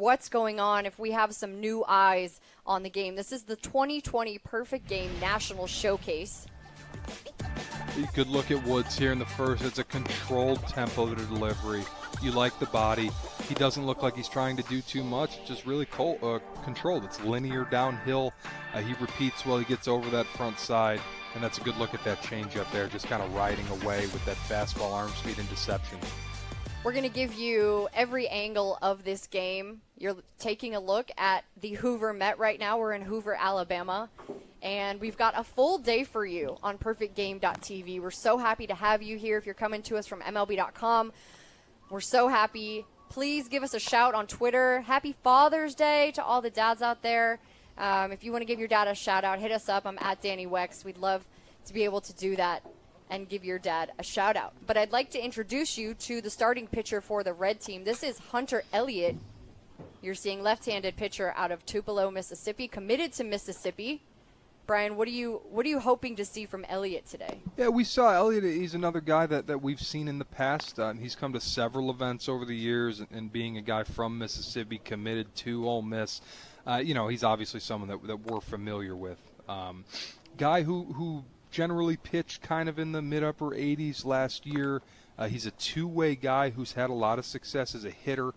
what's going on, if we have some new eyes on the game. This is the 2020 Perfect Game National Showcase. You could look at Woods here in the first. It's a controlled tempo to delivery. You like the body. He doesn't look like he's trying to do too much. It's just really controlled. It's linear downhill. He repeats while he gets over that front side. And that's a good look at that changeup there, just kind of riding away with that fastball arm speed and deception. We're going to give you every angle of this game. You're taking a look at the Hoover Met right now. We're in Hoover, Alabama. And we've got a full day for you on perfectgame.tv. We're so happy to have you here. If you're coming to us from MLB.com, we're so happy. Please give us a shout on Twitter. Happy Father's Day to all the dads out there. If you want to give your dad a shout out, hit us up. I'm at Danny Wex. We'd love to be able to do that and give your dad a shout out. But I'd like to introduce you to the starting pitcher for the red team. This is Hunter Elliott. You're seeing left-handed pitcher out of Tupelo, Mississippi, committed to Mississippi. Brian, what are you hoping to see from Elliott today? Yeah, we saw Elliott. He's another guy that we've seen in the past. He's come to several events over the years, and being a guy from Mississippi, committed to Ole Miss, he's obviously someone that we're familiar with. Guy who generally pitched kind of in the mid-upper 80s last year. He's a two-way guy who's had a lot of success as a hitter.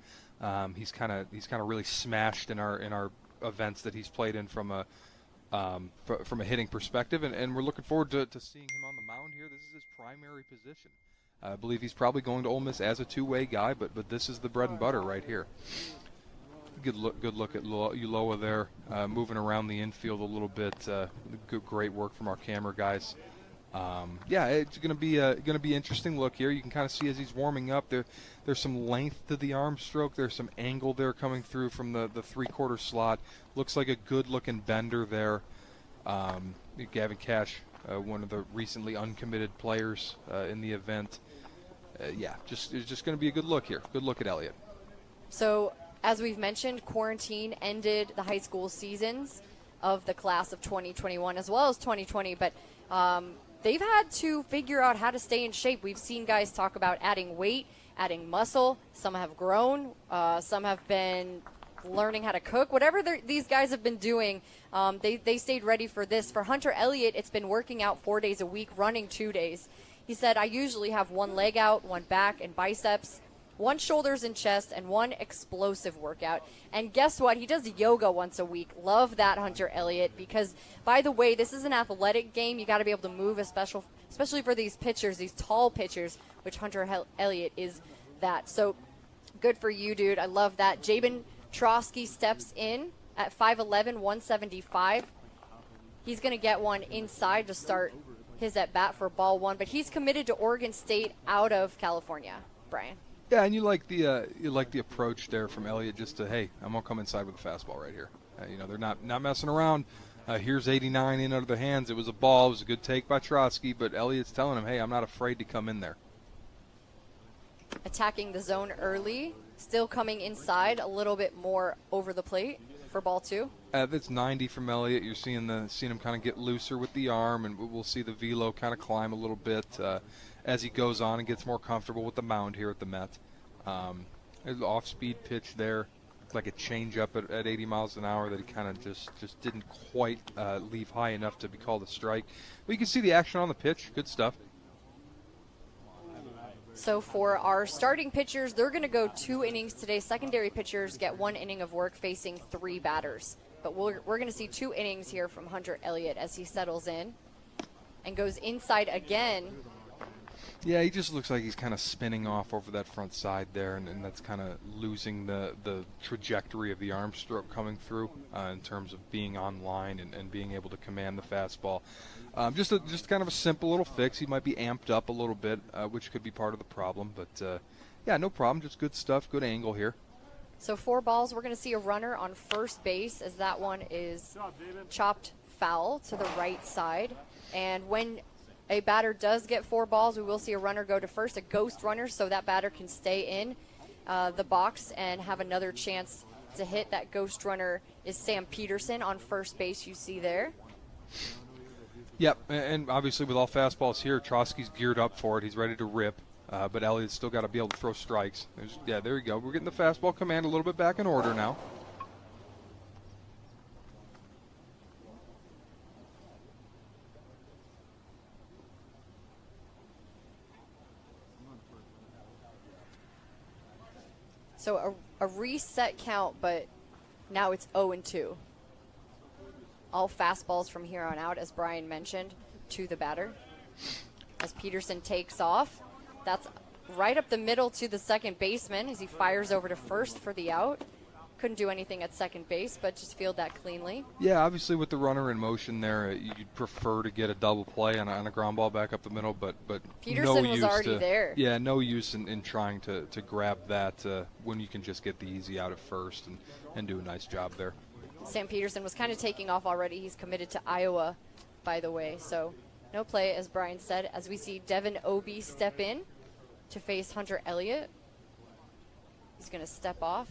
He's kind of really smashed in our events that he's played in from a hitting perspective, and we're looking forward to seeing him on the mound here. This is his primary position. I believe he's probably going to Ole Miss as a two-way guy, but this is the bread and butter right here. Good look at Ulloa there, moving around the infield a little bit. Great work from our camera guys. It's going to be interesting look here. You can kind of see as he's warming up there's some length to the arm stroke. There's some angle there coming through from the three-quarter slot. Looks like a good-looking bender there. Gavin Cash, one of the recently uncommitted players in the event. It's just going to be a good look here. Good look at Elliott. So, as we've mentioned, quarantine ended the high school seasons of the class of 2021 as well as 2020, but they've had to figure out how to stay in shape. We've seen guys talk about adding weight, adding muscle. Some have grown. Some have been learning how to cook. Whatever these guys have been doing, they stayed ready for this. For Hunter Elliott, it's been working out 4 days a week, running 2 days. He said, I usually have one leg out, one back and biceps, one shoulders and chest, and one explosive workout. And guess what? He does yoga once a week. Love that, Hunter Elliott, because, by the way, this is an athletic game. You got to be able to move, especially for these pitchers, these tall pitchers, which Hunter Elliott is that. So good for you, dude. I love that. Jabin Trotsky steps in at 5'11", 175. He's going to get one inside to start his at-bat for ball one, but he's committed to Oregon State out of California, Brian. Yeah, and you like the approach there from Elliott, just to, hey, I'm gonna come inside with a fastball right here. They're not messing around. Here's 89 in under the hands. It was a ball. It was a good take by Trotsky, but Elliott's telling him, hey, I'm not afraid to come in there. Attacking the zone early, still coming inside a little bit more over the plate for ball two. That's 90 from Elliott. You're seeing him kind of get looser with the arm, and we'll see the velo kind of climb a little bit as he goes on and gets more comfortable with the mound here at the Met. There's an off-speed pitch there, like a change-up at 80 miles an hour that he kind of just didn't quite leave high enough to be called a strike. But you can see the action on the pitch. Good stuff. So for our starting pitchers, they're going to go 2 innings today. Secondary pitchers get 1 inning of work facing 3 batters. But we're going to see 2 innings here from Hunter Elliott as he settles in and goes inside again. Yeah, he just looks like he's kind of spinning off over that front side there, and that's kind of losing the trajectory of the arm stroke coming through in terms of being on line and being able to command the fastball. Just kind of a simple little fix. He might be amped up a little bit, which could be part of the problem. But, no problem. Just good stuff, good angle here. So 4 balls. We're going to see a runner on first base as that one is chopped foul to the right side. And when a batter does get 4 balls, we will see a runner go to first, a ghost runner, so that batter can stay in the box and have another chance to hit. That ghost runner is Sam Peterson on first base, you see there. Yep, and obviously with all fastballs here, Trotsky's geared up for it. He's ready to rip. but Elliott's still got to be able to throw strikes. There you go. We're getting the fastball command a little bit back in order now. So a reset count, but now it's 0-2. All fastballs from here on out, as Brian mentioned, to the batter. As Peterson takes off, that's right up the middle to the second baseman as he fires over to first for the out. Couldn't do anything at second base, but just field that cleanly. Yeah, obviously with the runner in motion there, you'd prefer to get a double play on a ground ball back up the middle, but Peterson no was use already there. Yeah, no use in trying to grab that when you can just get the easy out at first and do a nice job there. Sam Peterson was kind of taking off already. He's committed to Iowa, by the way, so no play, as Brian said, as we see Devin Obie step in to face Hunter Elliott. He's going to step off.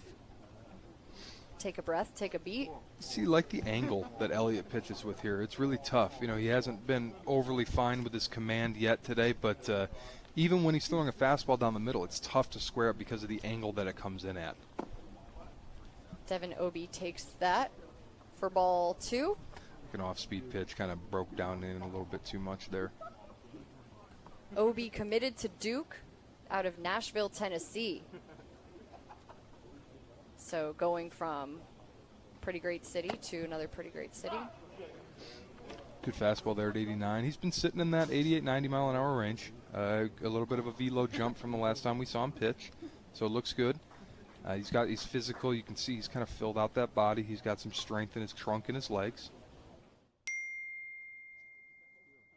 Take a breath, take a beat. See, like the angle that Elliott pitches with here, it's really tough. You know, he hasn't been overly fine with his command yet today, but even when he's throwing a fastball down the middle, it's tough to square up because of the angle that it comes in at. Devin Obie takes that for ball 2. An off-speed pitch kind of broke down in a little bit too much there. Obie committed to Duke out of Nashville, Tennessee. So going from pretty great city to another pretty great city. Good fastball there at 89. He's been sitting in that 88, 90 mile an hour range. A little bit of a velo jump from the last time we saw him pitch, so it looks good. He's physical. You can see he's kind of filled out that body. He's got some strength in his trunk and his legs.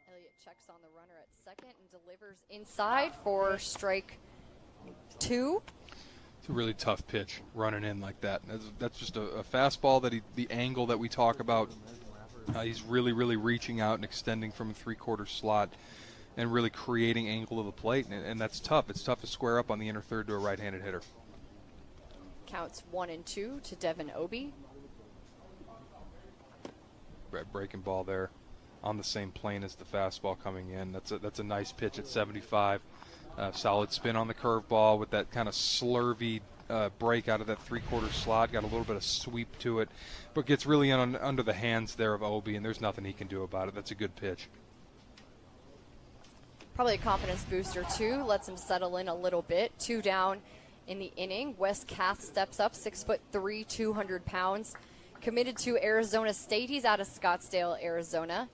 Elliott checks on the runner at second and delivers inside for strike 2. It's a really tough pitch running in like that. That's just a fastball that the angle that we talk about. He's really reaching out and extending from a 3/4 slot and really creating angle of the plate, and that's tough. It's tough to square up on the inner third to a right-handed hitter. Counts 1-2 to Devin Obie. Breaking ball there on the same plane as the fastball coming in. That's a nice pitch at 75. Solid spin on the curveball with that kind of slurvy break out of that 3/4 slot. Got a little bit of sweep to it, but gets really under the hands there of Obie, and there's nothing he can do about it. That's a good pitch. Probably a confidence booster, too. Lets him settle in a little bit. 2 down in the inning. Wes Kath steps up, 6'3", 200 pounds. Committed to Arizona State. He's out of Scottsdale, Arizona,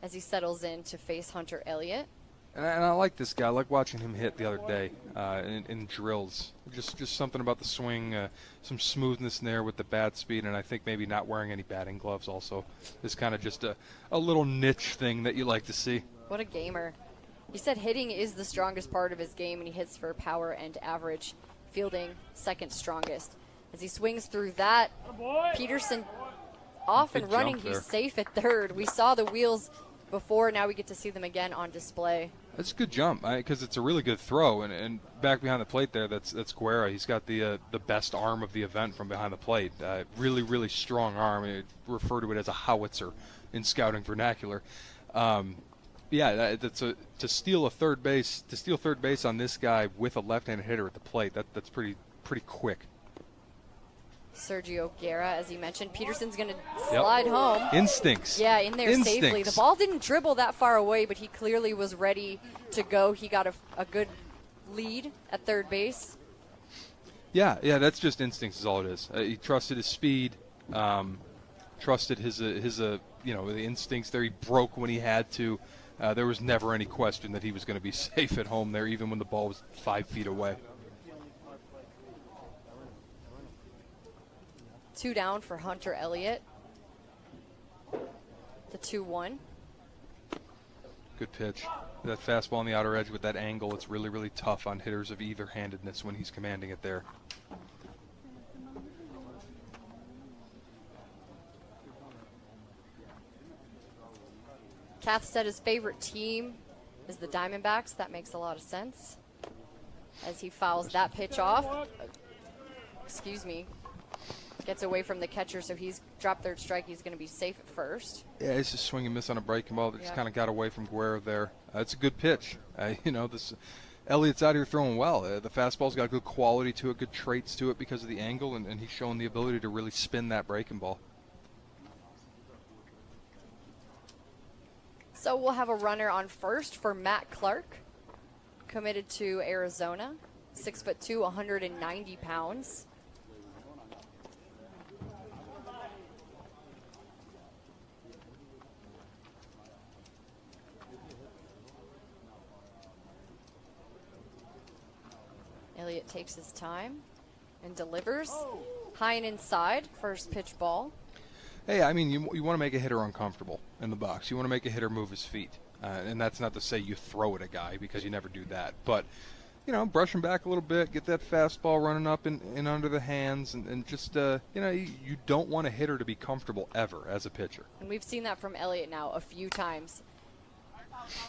as he settles in to face Hunter Elliott. And I like this guy. I like watching him hit the other day in drills. Just something about the swing, some smoothness in there with the bat speed, and I think maybe not wearing any batting gloves also is kind of just a little niche thing that you like to see. What a gamer. He said hitting is the strongest part of his game, and he hits for power and average. Fielding second strongest. As he swings through that, Peterson off and running. He's safe at third. We saw the wheels before. Now we get to see them again on display. That's a good jump because it's a really good throw, and back behind the plate there, that's Guerra. He's got the best arm of the event from behind the plate. Really strong arm. I refer to it as a howitzer in scouting vernacular. To steal third base on this guy with a left-handed hitter at the plate. That's pretty quick. Sergio Guerra, as you mentioned. Peterson's going to slide home. Instincts. Yeah, in there safely. The ball didn't dribble that far away, but he clearly was ready to go. He got a good lead at third base. Yeah, that's just instincts is all it is. He trusted his speed, trusted his the instincts there. He broke when he had to. There was never any question that he was going to be safe at home there, even when the ball was 5 feet away. 2 down for Hunter Elliott. The 2-1. Good pitch. That fastball on the outer edge with that angle, it's really tough on hitters of either handedness when he's commanding it there. Kath said his favorite team is the Diamondbacks. That makes a lot of sense. As he fouls that pitch off. Gets away from the catcher, so he's dropped third strike. He's going to be safe at first. Yeah, it's just swing and miss on a breaking ball that just kind of got away from Guerra there. It's a good pitch. This Elliott's out here throwing well. The fastball's got good quality to it, good traits to it because of the angle, and he's showing the ability to really spin that breaking ball. So we'll have a runner on first for Matt Clark, committed to Arizona, 6'2", 190 pounds. Elliott takes his time and delivers. High and inside, first pitch ball. Hey, I mean, you want to make a hitter uncomfortable in the box. You want to make a hitter move his feet. And that's not to say you throw at a guy, because you never do that. But, brush him back a little bit, get that fastball running up and under the hands, and just, you don't want a hitter to be comfortable ever as a pitcher. And we've seen that from Elliott now a few times.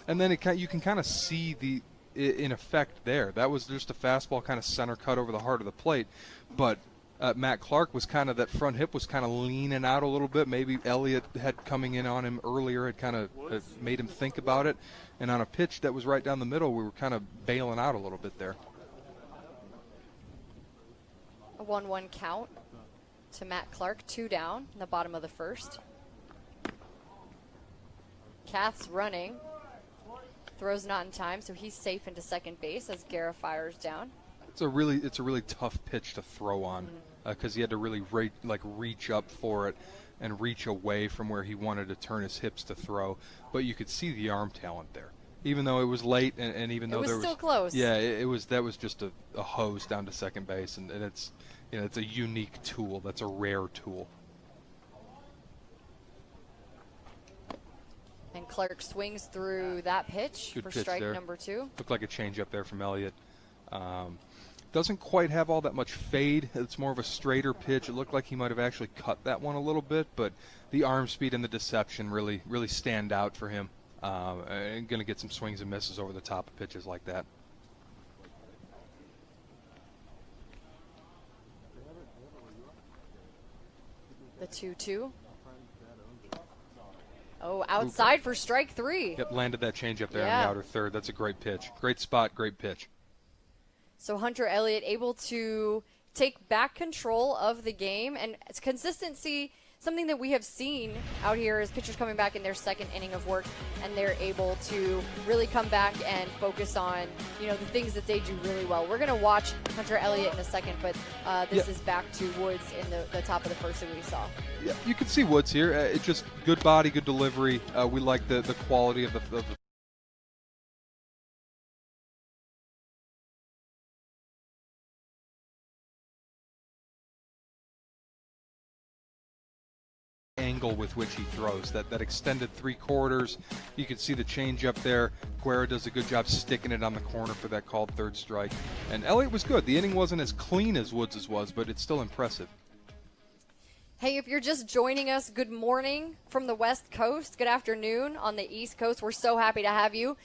And then you can kind of see the in effect there. That was just a fastball kind of center cut over the heart of the plate. But Matt Clark was kind of, that front hip was kind of leaning out a little bit. Maybe Elliott had coming in on him earlier, had kind of made him think about it. And on a pitch that was right down the middle, we were kind of bailing out a little bit there. A 1-1 count to Matt Clark, 2 down in the bottom of the first. Kath's running. Throws not in time, so he's safe into second base as Guerra fires down. It's a really tough pitch to throw on, because he had to really reach up for it and reach away from where he wanted to turn his hips to throw. But you could see the arm talent there, even though it was late, and even though there was still close. Yeah, that was just a hose down to second base, and it's it's a unique tool. That's a rare tool. And Clark swings through that pitch for strike there. number 2. Looked like a changeup there from Elliott. Doesn't quite have all that much fade. It's more of a straighter pitch. It looked like he might have actually cut that one a little bit, but the arm speed and the deception really stand out for him. And going to get some swings and misses over the top of pitches like that. The 2-2. Oh, outside for strike 3. Yep, landed that changeup there in the outer third. That's a great pitch. Great spot, great pitch. So Hunter Elliott able to take back control of the game, and it's consistency. Something that we have seen out here is pitchers coming back in their second inning of work, and they're able to really come back and focus on, the things that they do really well. We're going to watch Hunter Elliott in a second, but this is back to Woods in the top of the first that we saw. Yeah, you can see Woods here. It's just good body, good delivery. We like the quality of the angle with which he throws, that extended 3/4. You can see the change up there. Guerra does a good job sticking it on the corner for that called third strike. And Elliott was good. The inning wasn't as clean as Woods' was, but it's still impressive. Hey, if you're just joining us, good morning from the West Coast. Good afternoon on the East Coast. We're so happy to have you.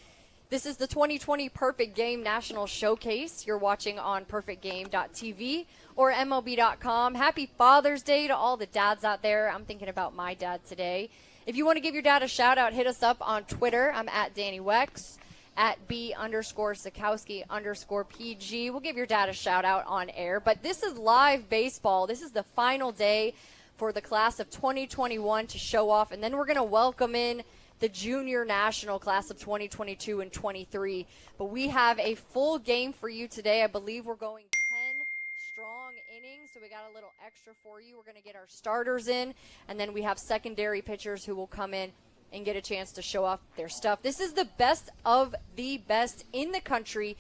This is the 2020 Perfect Game National Showcase. You're watching on perfectgame.tv or MLB.com. Happy Father's Day to all the dads out there. I'm thinking about my dad today. If you want to give your dad a shout-out, hit us up on Twitter. I'm at Danny Wex, at B_Sakowski_PG. We'll give your dad a shout-out on air. But this is live baseball. This is the final day for the class of 2021 to show off, and then we're going to welcome in the junior national class of 2022 and 23. But we have a full game for you today. I believe we're going 10 strong innings, so we got a little extra for you. We're going to get our starters in, and then we have secondary pitchers who will come in and get a chance to show off their stuff. This is the best of the best in the country.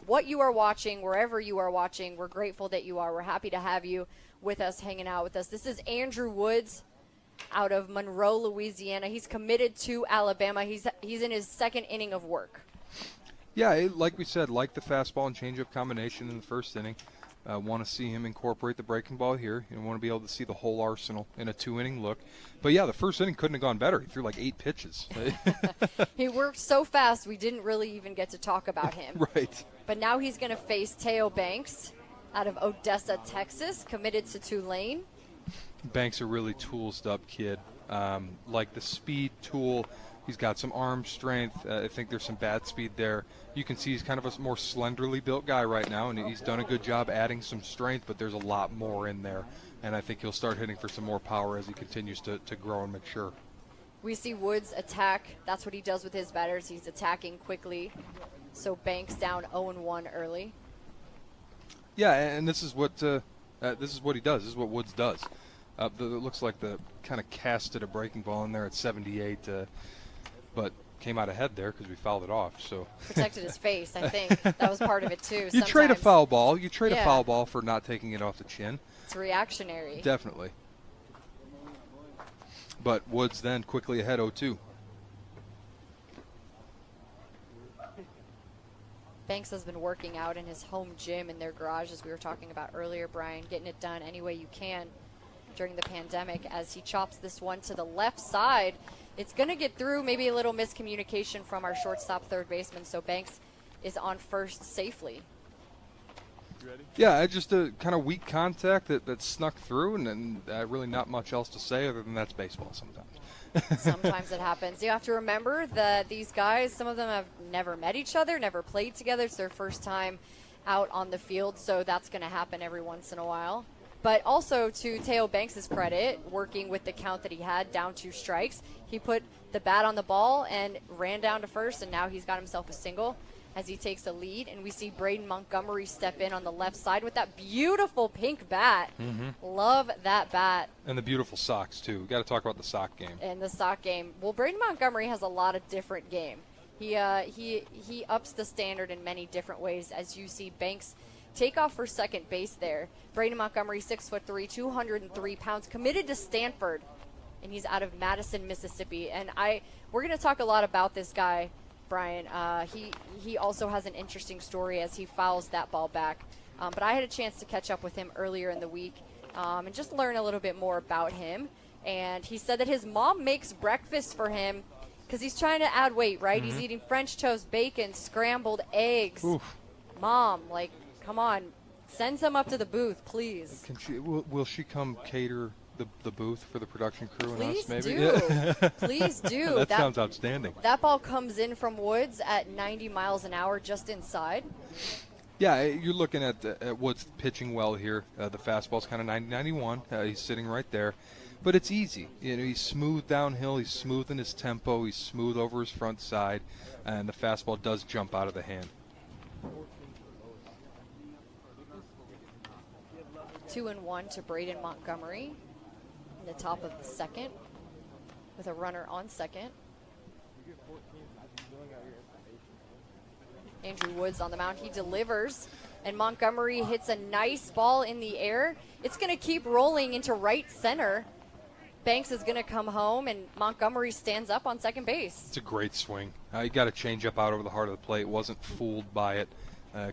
What you are watching, wherever you are watching, we're grateful that you are. We're happy to have you with us, hanging out with us. This is Andrew Woods out of Monroe, Louisiana. He's committed to Alabama. He's in his second inning of work. Yeah, like we said, like the fastball and changeup combination in the first inning. Want to see him incorporate the breaking ball here. You want to be able to see the whole arsenal in a 2-inning look. But yeah, the first inning couldn't have gone better. He threw like 8 pitches. He worked so fast we didn't really even get to talk about him. Right. But now he's going to face Teo Banks out of Odessa, Texas, committed to Tulane. Banks a really toolsed up kid. Like the speed, tool, He's got some arm strength. I think there's some bat speed there. You can see he's kind of a more slenderly built guy right now, and he's done a good job adding some strength, but there's a lot more in there. And I think he'll start hitting for some more power as he continues to grow and mature. We see Woods attack. That's what he does with his batters. He's attacking quickly. So Banks down 0-1 early. Yeah, and this is what he does. This is what Woods does. It looks like the kind of casted a breaking ball in there at 78, but came out ahead there because we fouled it off. So protected his face, I think. That was part of it, too. You trade a foul ball. You trade a foul ball for not taking it off the chin. It's reactionary. Definitely. But Woods then quickly ahead 0-2. Banks has been working out in his home gym in their garage, as we were talking about earlier, Brian, getting it done any way you can during the pandemic as he chops this one to the left side. It's going to get through, maybe a little miscommunication from our shortstop third baseman, so Banks is on first safely. Yeah, just a kind of weak contact that snuck through, and then really not much else to say other than that's baseball sometimes. Sometimes it happens. You have to remember that these guys, some of them have never met each other, never played together. It's their first time out on the field, so that's going to happen every once in a while. But also, to Teo Banks' credit, working with the count that he had, down 2 strikes, he put the bat on the ball and ran down to first, and now he's got himself a single as he takes a lead. And we see Braden Montgomery step in on the left side with that beautiful pink bat. Mm-hmm. Love that bat. And the beautiful socks, too. We've got to talk about the sock game. And the sock game. Well, Braden Montgomery has a lot of different game. He ups the standard in many different ways, as you see Banks take off for second base there. Braden Montgomery, 6'3", 203 pounds, committed to Stanford, and he's out of Madison, Mississippi. And we're going to talk a lot about this guy, Brian. He also has an interesting story as he fouls that ball back. But I had a chance to catch up with him earlier in the week and just learn a little bit more about him. And he said that his mom makes breakfast for him because he's trying to add weight, right? Mm-hmm. He's eating French toast, bacon, scrambled eggs. Oof. Mom, come on, send some up to the booth, please. Will she come cater the booth for the production crew and Please us, maybe? do. Yeah. Please do. That sounds outstanding. That ball comes in from Woods at 90 miles an hour just inside. Yeah, you're looking at Woods pitching well here. The fastball's kind of 90-91. He's sitting right there. But it's easy. He's smooth downhill. He's smooth in his tempo. He's smooth over his front side. And the fastball does jump out of the hand. 2-1 to Braden Montgomery in the top of the second with a runner on second. Andrew Woods on the mound. He delivers, and Montgomery hits a nice ball in the air. It's going to keep rolling into right center. Banks is going to come home, and Montgomery stands up on second base. It's a great swing. He got a changeup out over the heart of the plate. Wasn't fooled by it.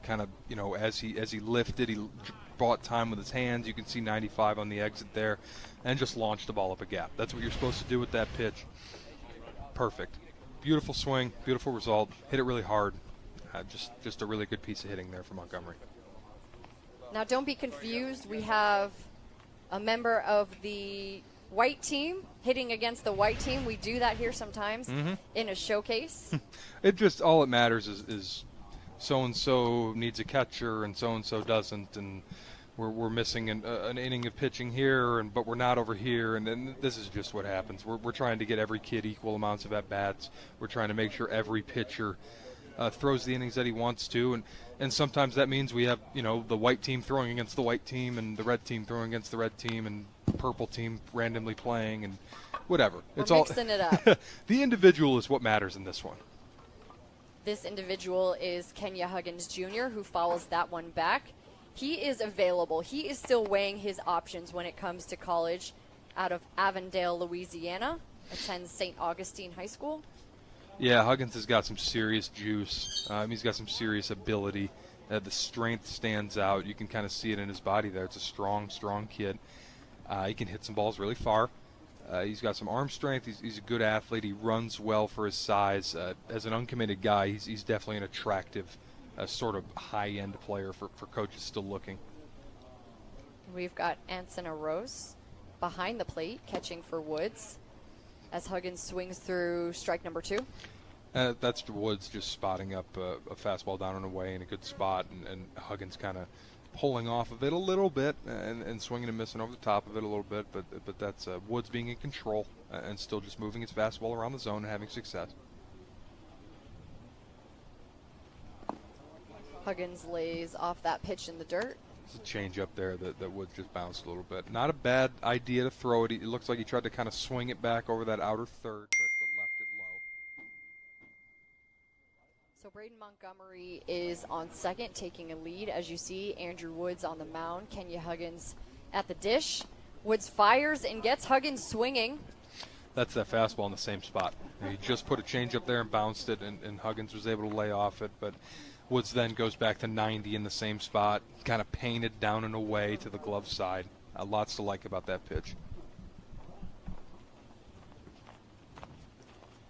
Kind of, as he lifted, he bought time with his hands. You can see 95 on the exit there, and just launched the ball up a gap. That's what you're supposed to do with that pitch. Perfect. Beautiful swing, beautiful result. Hit it really hard. Just a really good piece of hitting there for Montgomery. Now, don't be confused. We have a member of the white team hitting against the white team. We do that here sometimes in a showcase. It just, all it matters is so-and-so needs a catcher and so-and-so doesn't, and we're missing an inning of pitching here, but we're not over here, and then this is just what happens. We're trying to get every kid equal amounts of at-bats. We're trying to make sure every pitcher throws the innings that he wants to, and sometimes that means we have the white team throwing against the white team and the red team throwing against the red team and purple team randomly playing and whatever. We're mixing it up. The individual is what matters in this one. This individual is Kenya Huggins Jr., who follows that one back. He is available. He is still weighing his options when it comes to college out of Avondale, Louisiana, attends St. Augustine High School. Yeah, Huggins has got some serious juice. He's got some serious ability. The strength stands out. You can kind of see it in his body there. It's a strong, strong kid. He can hit some balls really far. He's got some arm strength. He's a good athlete. He runs well for his size. As an uncommitted guy, he's definitely an attractive sort of high-end player for coaches still looking. We've got Anson Arose behind the plate catching for Woods as Huggins swings through strike number 2. That's Woods just spotting up a fastball down and away in a good spot, and Huggins kind of pulling off of it a little bit and swinging and missing over the top of it a little bit, but that's Woods being in control and still just moving his fastball around the zone and having success. Huggins lays off that pitch in the dirt. There's a change up there that Woods just bounced a little bit. Not a bad idea to throw it. It looks like he tried to kind of swing it back over that outer third, but left it low. So Braden Montgomery is on second, taking a lead. As you see, Andrew Woods on the mound, Kenya Huggins at the dish. Woods fires and gets Huggins swinging. That's that fastball in the same spot. He just put a change up there and bounced it, and Huggins was able to lay off it, but Woods then goes back to 90 in the same spot, kind of painted down and away to the glove side. Lots to like about that pitch.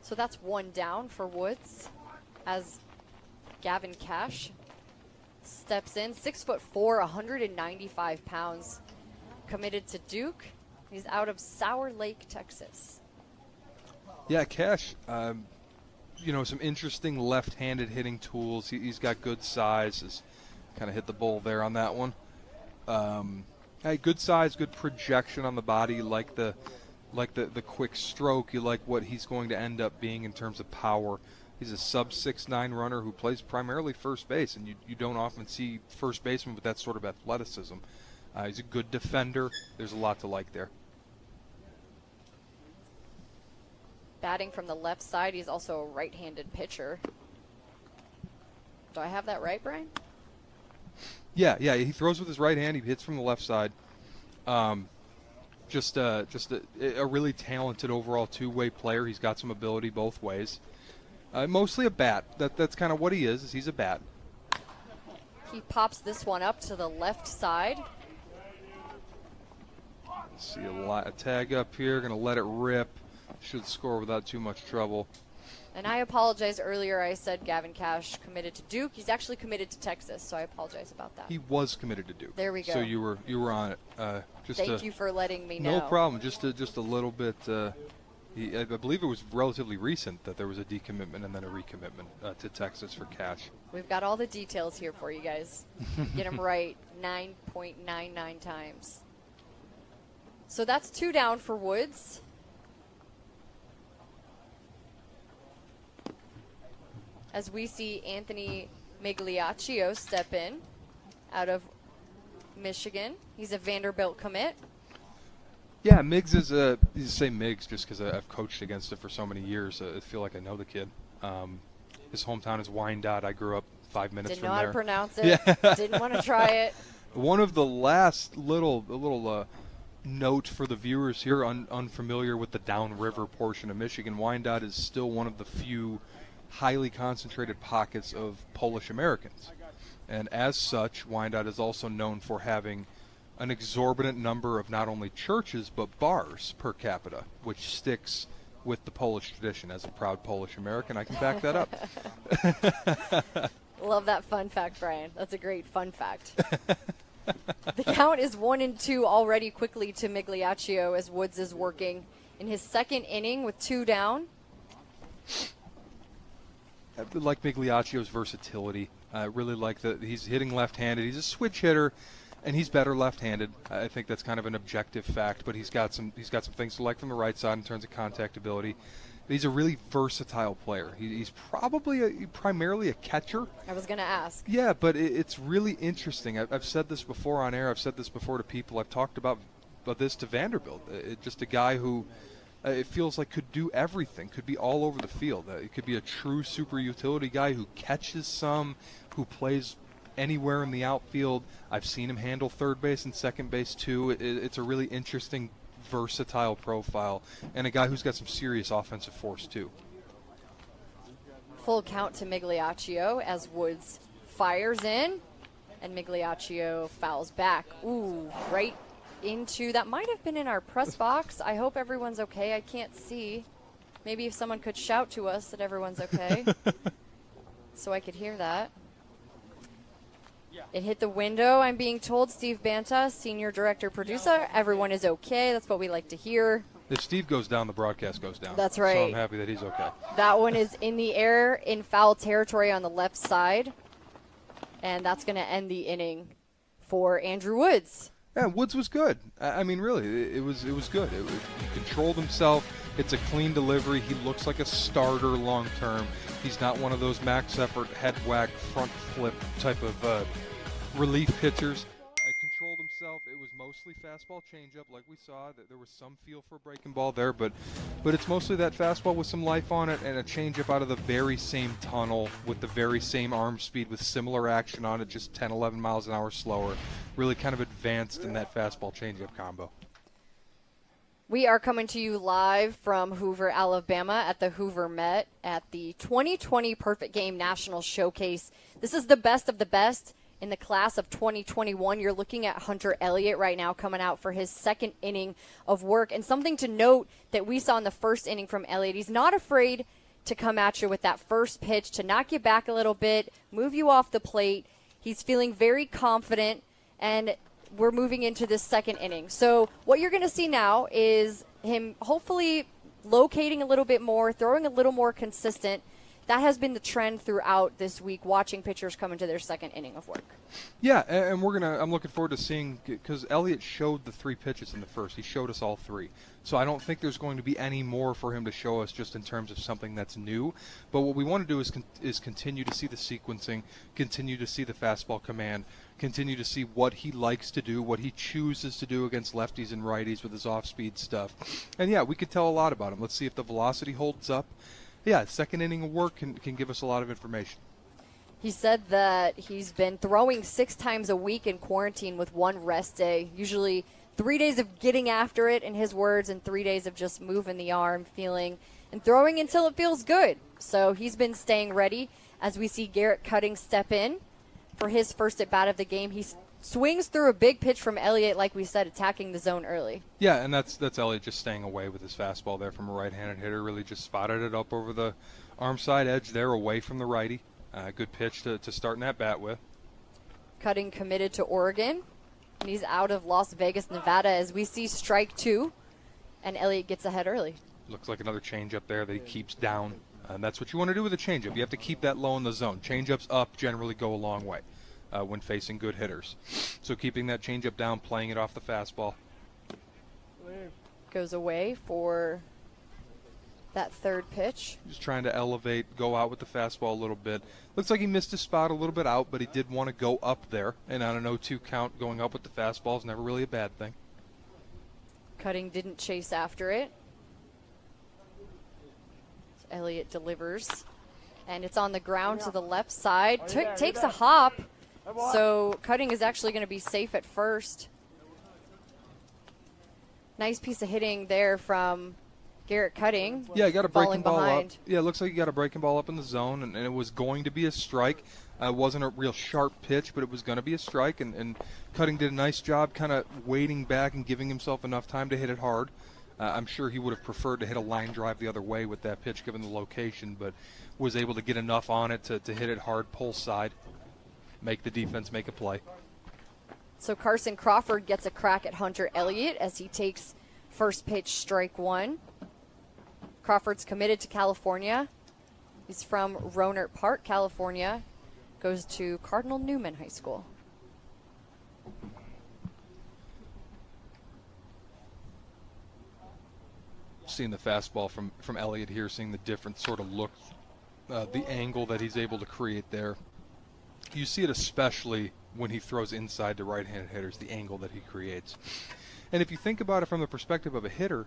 So that's one down for Woods as Gavin Cash steps in. 6'4", 195 pounds, committed to Duke. He's out of Sour Lake, Texas. Yeah, Cash, some interesting left-handed hitting tools. He's got good size. Has kind of hit the bull there on that one. Good size, good projection on the body. You like the quick stroke. You like what he's going to end up being in terms of power. He's a sub-6'9" runner who plays primarily first base, and you don't often see first baseman with that sort of athleticism. He's a good defender. There's a lot to like there. Batting from the left side, he's also a right-handed pitcher. Do I have that right, Brian? Yeah, he throws with his right hand. He hits from the left side. Just a really talented overall two-way player. He's got some ability both ways. Mostly a bat. That's kind of what he is he's a bat. He pops this one up to the left side. See a tag up here. Going to let it rip. Should score without too much trouble. And I apologize earlier. I said Gavin Cash committed to Duke. He's actually committed to Texas, so I apologize about that. He was committed to Duke. There we go. So you were on it. Thank you for letting me know. No problem. Just a little bit. I believe it was relatively recent that there was a decommitment and then a recommitment to Texas for Cash. We've got all the details here for you guys. Get them right 9.99 times. So that's 2 down for Woods. As we see Anthony Migliaccio step in out of Michigan. He's a Vanderbilt commit. Yeah, Miggs is you say Miggs just because I've coached against it for so many years. I feel like I know the kid. His hometown is Wyandotte. I grew up 5 minutes from there. Didn't know how to pronounce it. Yeah. Didn't want to try it. One of the last little note for the viewers here unfamiliar with the downriver portion of Michigan. Wyandotte is still one of the few highly concentrated pockets of Polish Americans. And as such, Wyandotte is also known for having an exorbitant number of not only churches but bars per capita, which sticks with the Polish tradition. As a proud Polish American, I can back that up. Love that fun fact, Brian. That's a great fun fact. The count is 1-2 already quickly to Migliaccio as Woods is working in his second inning with 2 down. I like Migliaccio's versatility. I really like that he's hitting left-handed. He's a switch hitter, and he's better left-handed. I think that's kind of an objective fact, but he's got some things to like from the right side in terms of contact ability. He's a really versatile player. He's probably primarily a catcher. I was going to ask. Yeah, but it's really interesting. I've said this before on air. I've said this before to people. I've talked about this to Vanderbilt. Just a guy who it feels like could do everything, could be all over the field. It could be a true super utility guy who catches some, who plays anywhere in the outfield. I've seen him handle third base and second base too. It's a really interesting, versatile profile, and a guy who's got some serious offensive force too. Full count to Migliaccio as Woods fires in, and Migliaccio fouls back. Ooh, right into, that might have been in our press box. I hope everyone's okay. I can't see. Maybe if someone could shout to us that everyone's okay so I could hear that. It hit the window, I'm being told. Steve Banta, senior director producer. Everyone is okay. That's what we like to hear. If Steve goes down, the broadcast goes down. That's right. So I'm happy that he's okay. That one is in the air in foul territory on the left side. And that's going to end the inning for Andrew Woods. Yeah, Woods was good. I mean, really, it was good. He controlled himself. It's a clean delivery. He looks like a starter long term. He's not one of those max effort, head whack, front flip type of relief pitchers. Controlled himself. It was mostly fastball changeup, like we saw. There was some feel for a breaking ball there, but it's mostly that fastball with some life on it and a changeup out of the very same tunnel with the very same arm speed with similar action on it, just 10, 11 miles an hour slower. Really kind of advanced in that fastball changeup combo. We are coming to you live from Hoover, Alabama at the Hoover Met at the 2020 Perfect Game National Showcase. This is the best of the best in the class of 2021. You're looking at Hunter Elliott right now coming out for his second inning of work. And something to note that we saw in the first inning from Elliott, he's not afraid to come at you with that first pitch, to knock you back a little bit, move you off the plate. He's feeling very confident, and we're moving into this second inning. So what you're going to see now is him hopefully locating a little bit more, throwing a little more consistent. That has been the trend throughout this week, watching pitchers come into their second inning of work. Yeah, and I'm looking forward to seeing, because Elliott showed the 3 pitches in the first. He showed us all 3. So I don't think there's going to be any more for him to show us just in terms of something that's new. But what we want to do is continue to see the sequencing, continue to see the fastball command, continue to see what he likes to do, what he chooses to do against lefties and righties with his off-speed stuff. And yeah, we could tell a lot about him. Let's see if the velocity holds up. Yeah, second inning of work can give us a lot of information. He said that he's been throwing 6 times a week in quarantine with 1 rest day, usually 3 days of getting after it, in his words, and 3 days of just moving the arm, feeling, and throwing until it feels good. So he's been staying ready as we see Garrett Cutting step in for his first at-bat of the game. He swings through a big pitch from Elliott, like we said, attacking the zone early. Yeah, and that's Elliott just staying away with his fastball there from a right-handed hitter. Really just spotted it up over the arm side edge there, away from the righty. Good pitch to start that bat with. Cutting committed to Oregon, and he's out of Las Vegas, Nevada, as we see strike 2, and Elliott gets ahead early. Looks like another changeup there that he keeps down. And that's what you want to do with a changeup. You have to keep that low in the zone. Changeups up generally go a long way when facing good hitters. So keeping that changeup down, playing it off the fastball. Goes away for that third pitch. Just trying to elevate, go out with the fastball a little bit. Looks like he missed his spot a little bit out, but he did want to go up there. And on an 0-2 count, going up with the fastball is never really a bad thing. Cutting didn't chase after it. Elliott delivers, and it's on the ground to the left side. Takes a hop, so Cutting is actually going to be safe at first. Nice piece of hitting there from Garrett Cutting. Yeah, he got a breaking ball behind. up. Yeah, it looks like he got a breaking ball up in the zone, and it was going to be a strike. It wasn't a real sharp pitch, but it was going to be a strike, and Cutting did a nice job kind of waiting back and giving himself enough time to hit it hard. I'm sure he would have preferred to hit a line drive the other way with that pitch given the location, but was able to get enough on it to hit it hard, pull side, make the defense make a play. So Carson Crawford gets a crack at Hunter Elliott as he takes first pitch, strike 1. Crawford's committed to California. He's from Rohnert Park, California. Goes to Cardinal Newman High School. Seeing the fastball from Elliott here, seeing the different sort of look, the angle that he's able to create there. You see it especially when he throws inside to right-handed hitters, the angle that he creates. And if you think about it from the perspective of a hitter,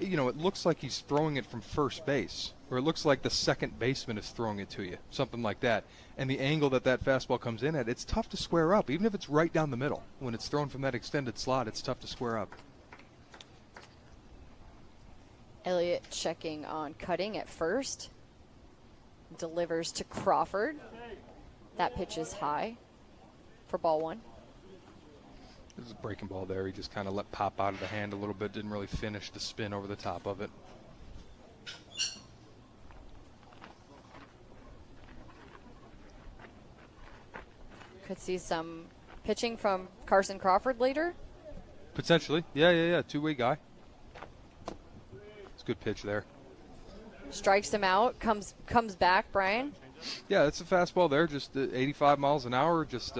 you know, it looks like he's throwing it from first base, or it looks like the second baseman is throwing it to you, something like that. And the angle that fastball comes in at, it's tough to square up, even if it's right down the middle. When it's thrown from that extended slot, it's tough to square up. Elliott checking on Cutting at first. Delivers to Crawford. That pitch is high for ball 1. There's a breaking ball there. He just kind of let pop out of the hand a little bit. Didn't really finish the spin over the top of it. Could see some pitching from Carson Crawford later. Potentially. Yeah. Two-way guy. It's a good pitch there. Strikes him out, comes back, Brian. Yeah, it's a fastball there, just 85 miles an hour, just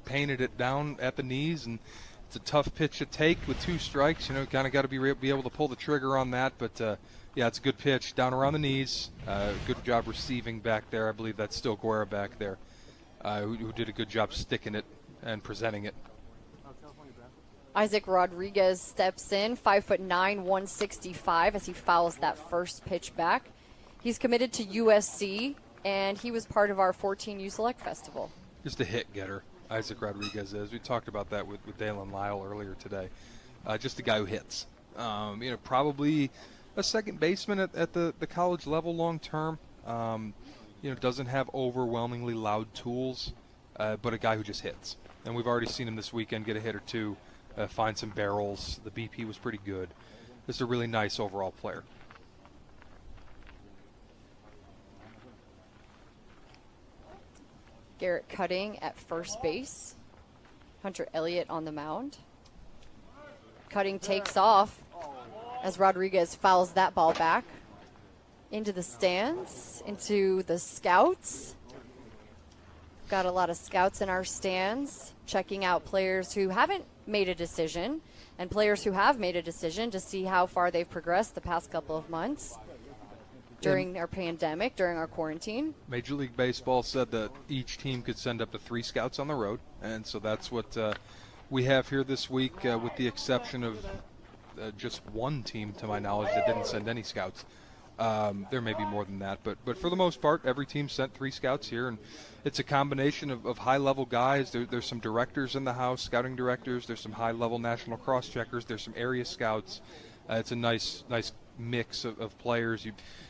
painted it down at the knees, and it's a tough pitch to take with 2 strikes. Kind of got to be able to pull the trigger on that, but yeah, it's a good pitch down around the knees. Good job receiving back there. I believe that's still Guerra back there, who did a good job sticking it and presenting it. Isaac Rodriguez steps in, 5'9", 165, as he fouls that first pitch back. He's committed to USC, and he was part of our 14U Select Festival. Just a hit getter, Isaac Rodriguez is. We talked about that with Dalen Lyle earlier today. Just a guy who hits. Probably a second baseman at the college level long term. Doesn't have overwhelmingly loud tools, but a guy who just hits. And we've already seen him this weekend get a hit or two. Find some barrels. The BP was pretty good. Just a really nice overall player. Garrett Cutting at first base. Hunter Elliott on the mound. Cutting takes off as Rodriguez fouls that ball back into the stands, into the scouts. Got a lot of scouts in our stands checking out players who haven't made a decision and players who have made a decision to see how far they've progressed the past couple of months during our pandemic, during our quarantine. Major League Baseball said that each team could send up to 3 scouts on the road, and so that's what we have here this week, with the exception of just one team, to my knowledge, that didn't send any scouts. There may be more than that, but for the most part, every team sent 3 scouts here, and it's a combination of high-level guys. There's some directors in the house, scouting directors. There's some high-level national cross-checkers. There's some area scouts. It's a nice mix of players.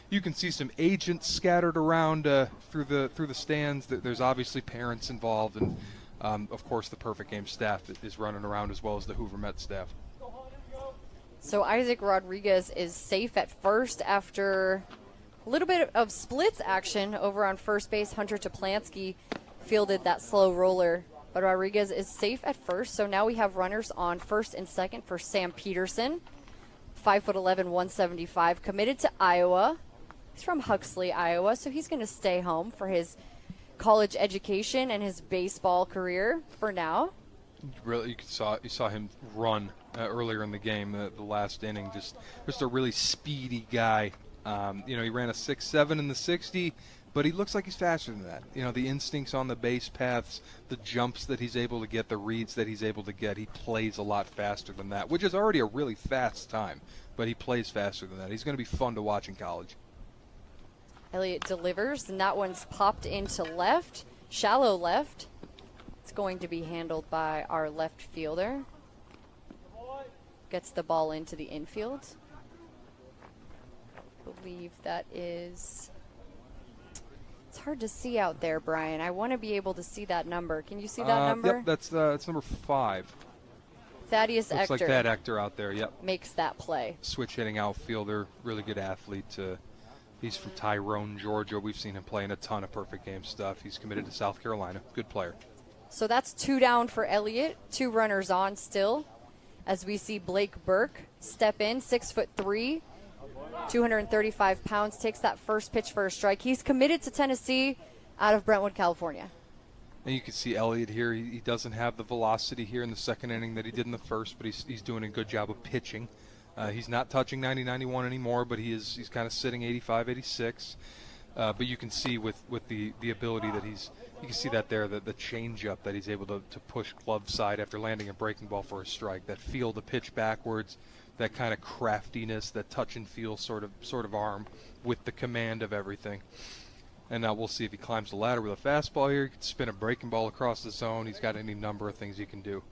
You can see some agents scattered around through the stands. There's obviously parents involved, and of course the Perfect Game staff is running around, as well as the Hoover Met staff. So Isaac Rodriguez is safe at first after a little bit of splits action over on first base. Hunter Toplansky fielded that slow roller, but Rodriguez is safe at first. So now we have runners on first and second for Sam Peterson, 5'11", 175, committed to Iowa. He's from Huxley, Iowa, so he's going to stay home for his college education and his baseball career for now. Really, you saw him run earlier in the game, the last inning. Just a really speedy guy. He ran a 6.7 in the 60, but he looks like he's faster than that. The instincts on the base paths, the jumps that he's able to get, the reads that he's able to get. He plays a lot faster than that, which is already a really fast time, but he plays faster than that. He's going to be fun to watch in college. Elliott delivers, and that one's popped into left, shallow left. It's going to be handled by our left fielder. Gets the ball into the infield. I believe that is... It's hard to see out there, Brian. I want to be able to see that number. Can you see that number? Yep, that's number 5. Thaddeus Looks Ector. like Thad Ector out there, yep. Makes that play. Switch hitting outfielder, really good athlete. He's from Tyrone, Georgia. We've seen him play in a ton of Perfect Game stuff. He's committed to South Carolina. Good player. So that's 2 down for Elliott. 2 runners on still. As we see Blake Burke step in, 6'3", 235 pounds, takes that first pitch for a strike. He's committed to Tennessee out of Brentwood, California. And you can see Elliott here. He doesn't have the velocity here in the second inning that he did in the first, but he's doing a good job of pitching. He's not touching 90, 91 anymore, but he's kind of sitting 85, 86. But you can see with the ability that you can see that there, the change-up that he's able to push glove side after landing a breaking ball for a strike, that feel to pitch backwards, that kind of craftiness, that touch and feel sort of arm with the command of everything. And now we'll see if he climbs the ladder with a fastball here. He can spin a breaking ball across the zone. He's got any number of things he can do.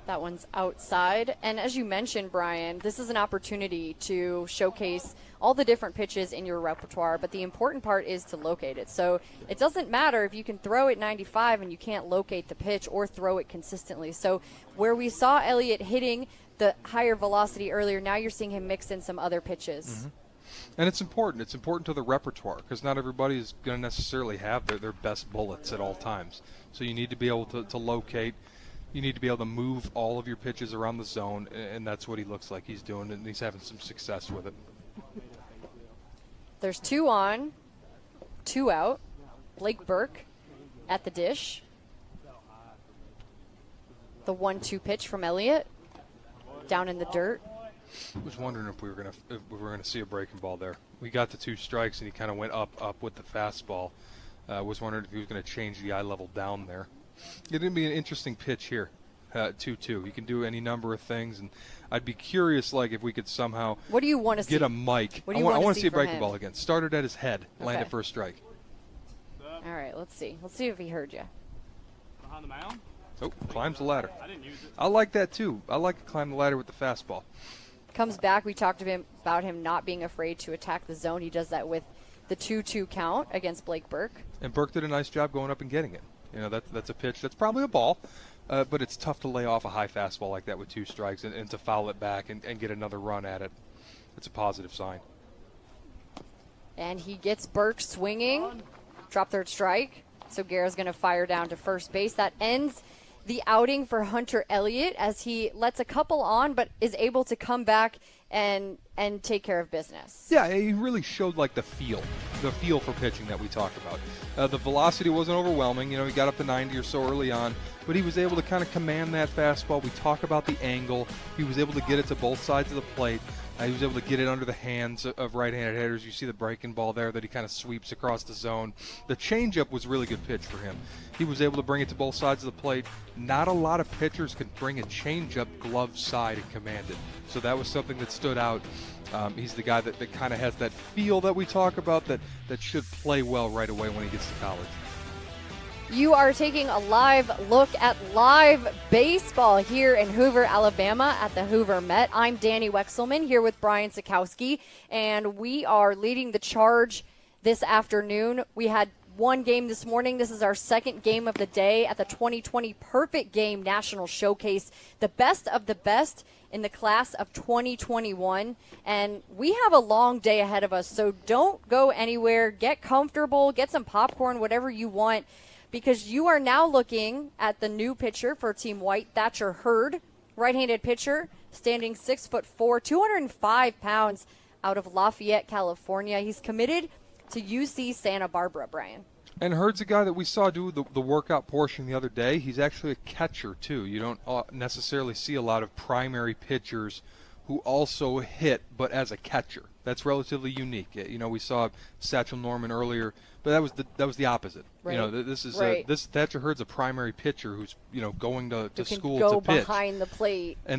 That one's outside. And as you mentioned, Brian, this is an opportunity to showcase all the different pitches in your repertoire, but the important part is to locate it. So it doesn't matter if you can throw it 95 and you can't locate the pitch or throw it consistently. So where we saw Elliott hitting the higher velocity earlier, now you're seeing him mix in some other pitches. Mm-hmm. And it's important. It's important to the repertoire because not everybody is going to necessarily have their best bullets at all times. So you need to be able to locate You need to be able to move all of your pitches around the zone, and that's what he looks like he's doing, and he's having some success with it. There's 2 on, 2 out. Blake Burke at the dish. The 1-2 pitch from Elliott down in the dirt. I was wondering if we were gonna see a breaking ball there. We got the 2 strikes, and he kind of went up with the fastball. Was wondering if he was going to change the eye level down there. It's going to be an interesting pitch here, 2-2. You can do any number of things, and I'd be curious, like, if we could somehow what do you want to get see? a mic. What do you want to see a breaking him? ball again. Started at his head, landed Okay. for a strike. All right, let's see. Let's see if he heard you. Behind the mound? Oh, climbs the ladder. I didn't use it. I like that too. I like to climb the ladder with the fastball. Comes back. We talked to him about him not being afraid to attack the zone. He does that with the 2-2 count against Blake Burke. And Burke did a nice job going up and getting it. You know, that's a pitch. That's probably a ball, but it's tough to lay off a high fastball like that with 2 strikes and to foul it back and get another run at it. It's a positive sign. And he gets Burke swinging. Drop third strike. So Guerra's going to fire down to first base. That ends the outing for Hunter Elliott as he lets a couple on but is able to come back and take care of business. Yeah, he really showed like the feel for pitching that we talked about. The velocity wasn't overwhelming. You know, he got up to 90 or so early on, but he was able to kind of command that fastball. We talk about the angle. He was able to get it to both sides of the plate. He was able to get it under the hands of right-handed hitters. You see the breaking ball there that he kind of sweeps across the zone. The changeup was a really good pitch for him. He was able to bring it to both sides of the plate. Not a lot of pitchers can bring a changeup glove side and command it. So that was something that stood out. He's the guy that kind of has that feel that we talk about that should play well right away when he gets to college. You are taking a live look at live baseball here in Hoover, Alabama at the Hoover Met. I'm Danny Wexelman here with Brian Sikowski, and we are leading the charge this afternoon. We had one game this morning. This is our second game of the day at the 2020 Perfect Game National Showcase, the best of the best in the class of 2021. And we have a long day ahead of us, so don't go anywhere. Get comfortable, get some popcorn, whatever you want, because you are now looking at the new pitcher for Team White, Thatcher Hurd, right-handed pitcher, standing 6'4", 205 pounds, out of Lafayette, California. He's committed to UC Santa Barbara, Brian. And Hurd's a guy that we saw do the workout portion the other day. He's actually a catcher, too. You don't necessarily see a lot of primary pitchers who also hit, but as a catcher. That's relatively unique. You know, we saw Satchel Norman earlier, but that was the opposite. Right. You know, this is right. Thatcher Hurd's a primary pitcher who's going to Who can school go to pitch behind the plate. And